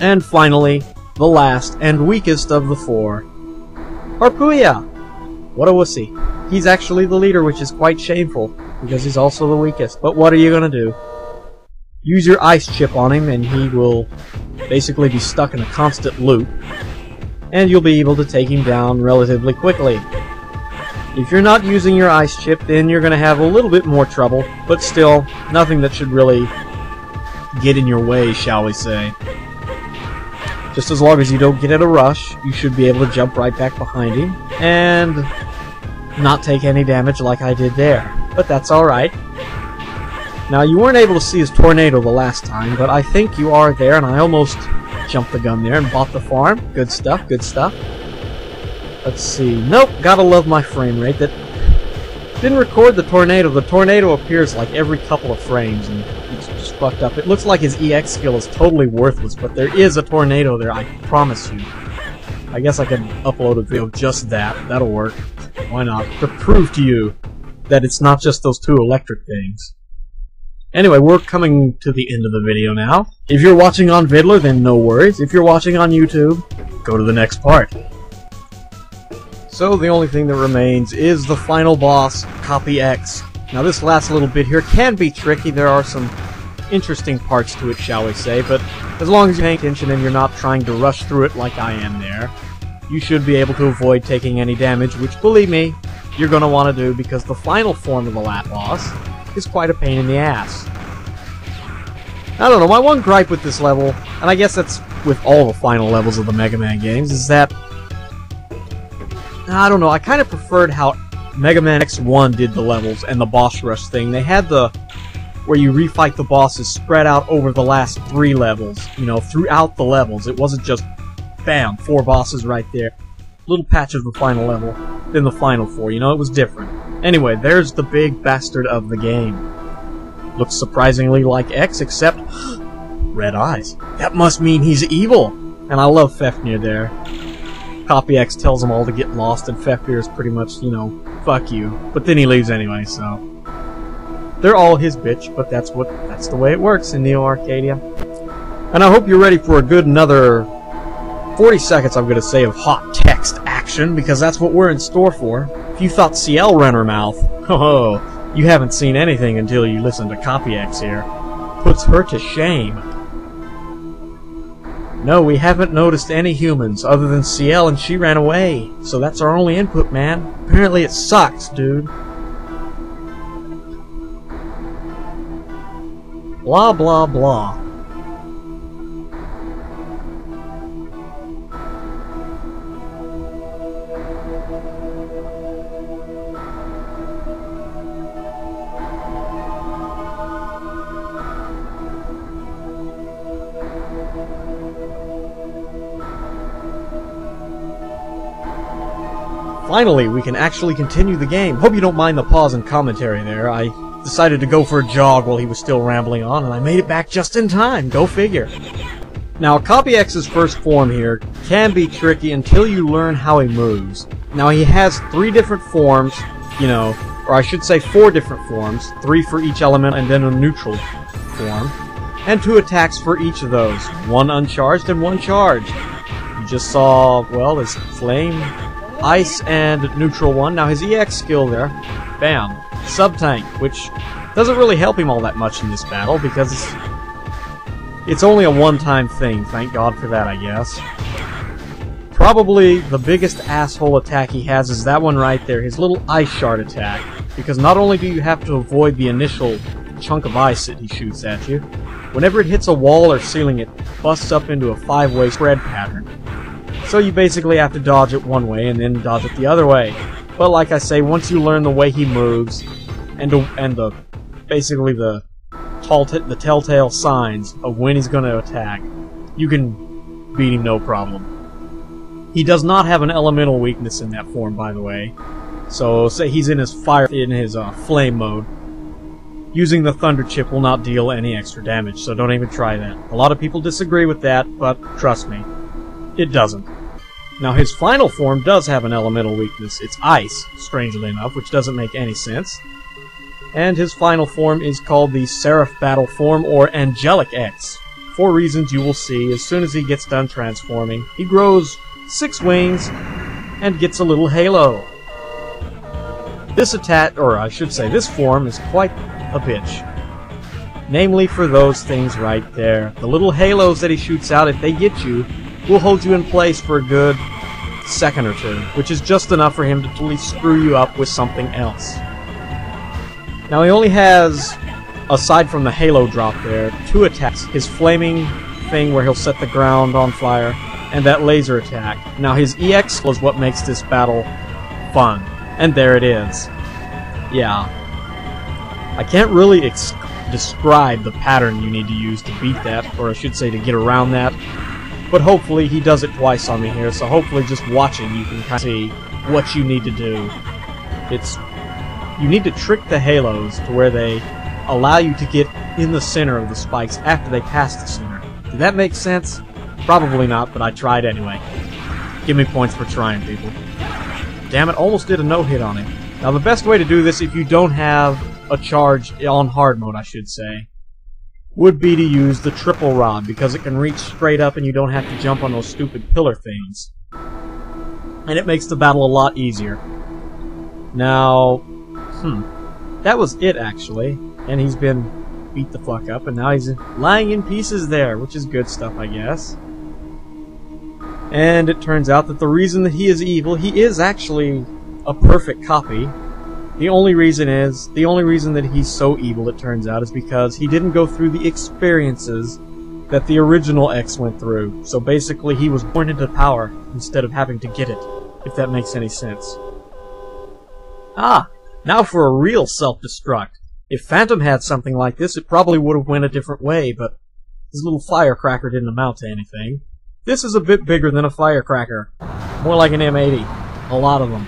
And finally, the last and weakest of the four, Harpuya! What a wussy. He's actually the leader, which is quite shameful, because he's also the weakest. But what are you gonna do? Use your ice chip on him, and he will basically be stuck in a constant loop, and you'll be able to take him down relatively quickly. If you're not using your ice chip, then you're gonna have a little bit more trouble, but still, nothing that should really get in your way, shall we say. Just as long as you don't get at a rush, you should be able to jump right back behind him, and not take any damage like I did there. But that's alright. Now, you weren't able to see his tornado the last time, but I think you are there, and I almost jumped the gun there and bought the farm. Good stuff, good stuff. Let's see. Nope, gotta love my frame rate. That didn't record the tornado. The tornado appears like every couple of frames, and it's just fucked up. It looks like his EX skill is totally worthless, but there is a tornado there, I promise you. I guess I can upload a video of just that. That'll work. Why not? To prove to you that it's not just those two electric things. Anyway, we're coming to the end of the video now. If you're watching on Vidler, then no worries. If you're watching on YouTube, go to the next part. So the only thing that remains is the final boss, Copy X. Now this last little bit here can be tricky. There are some interesting parts to it, shall we say, but as long as you're paying attention and you're not trying to rush through it like I am there, you should be able to avoid taking any damage, which, believe me, you're going to want to do, because the final form of the last boss is quite a pain in the ass. I don't know, my one gripe with this level, and I guess that's with all the final levels of the Mega Man games, is that I don't know, I kind of preferred how Mega Man X1 did the levels and the boss rush thing. They had the where you refight the bosses spread out over the last 3 levels, you know, throughout the levels. It wasn't just, bam, 4 bosses right there. Little patch of the final level, then the final 4, you know, it was different. Anyway, there's the big bastard of the game. Looks surprisingly like X, except red eyes. That must mean he's evil! And I love Fafnir there. Copy X tells them all to get lost, and Fafnir is pretty much, you know, fuck you. But then he leaves anyway, so they're all his bitch, but that's the way it works in Neo Arcadia. And I hope you're ready for a good another 40 seconds, I'm gonna say, of hot text action, because that's what we're in store for. If you thought CL ran her mouth, ho, you haven't seen anything until you listen to Copy X here. Puts her to shame. No, we haven't noticed any humans other than CL, and she ran away. So that's our only input, man. Apparently it sucks, dude. Blah, blah, blah. Finally, we can actually continue the game. Hope you don't mind the pause and commentary there. I decided to go for a jog while he was still rambling on, and I made it back just in time. Go figure. Now, Copy X's first form here can be tricky until you learn how he moves. Now, he has 3 different forms, you know, or I should say 4 different forms, 3 for each element and then a neutral form, and 2 attacks for each of those, 1 uncharged and 1 charged. You just saw, well, his flame, ice, and neutral one. Now his EX skill there, bam, sub-tank, which doesn't really help him all that much in this battle, because it's only a one-time thing, thank God for that, I guess. Probably the biggest asshole attack he has is that one right there, his little ice shard attack, because not only do you have to avoid the initial chunk of ice that he shoots at you, whenever it hits a wall or ceiling it busts up into a 5-way spread pattern. So you basically have to dodge it one way and then dodge it the other way. But like I say, once you learn the way he moves and basically the telltale signs of when he's going to attack, you can beat him no problem. He does not have an elemental weakness in that form, by the way. So say he's in his flame mode. Using the thunder chip will not deal any extra damage, so don't even try that. A lot of people disagree with that, but trust me, it doesn't. Now his final form does have an elemental weakness. It's ice, strangely enough, which doesn't make any sense. And his final form is called the Seraph Battle form, or Angelic X. for reasons you will see as soon as he gets done transforming. He grows 6 wings and gets a little halo. This attack, or I should say this form, is quite a bitch. Namely for those things right there. The little halos that he shoots out, if they get you, will hold you in place for a good second or two, which is just enough for him to totally screw you up with something else. Now he only has, aside from the halo drop there, 2 attacks. His flaming thing where he'll set the ground on fire, and that laser attack. Now his EX was what makes this battle fun. And there it is. Yeah. I can't really describe the pattern you need to use to beat that, or I should say to get around that. But hopefully he does it twice on me here, so hopefully just watching you can kind of see what you need to do. You need to trick the halos to where they allow you to get in the center of the spikes after they pass the center. Did that make sense? Probably not, but I tried anyway. Give me points for trying, people. Damn it, almost did a no-hit on him. Now the best way to do this, if you don't have a charge on hard mode, I should say, would be to use the triple rod, because it can reach straight up and you don't have to jump on those stupid pillar things. And it makes the battle a lot easier. Now, that was it actually. And he's been beat the fuck up, and now he's lying in pieces there, which is good stuff, I guess. And it turns out that the reason that he is evil, he is actually a perfect copy. The only reason that he's so evil, it turns out, is because he didn't go through the experiences that the original X went through. So basically he was born into power instead of having to get it, if that makes any sense. Ah, now for a real self-destruct. If Phantom had something like this, it probably would have went a different way, but his little firecracker didn't amount to anything. This is a bit bigger than a firecracker. More like an M80. A lot of them.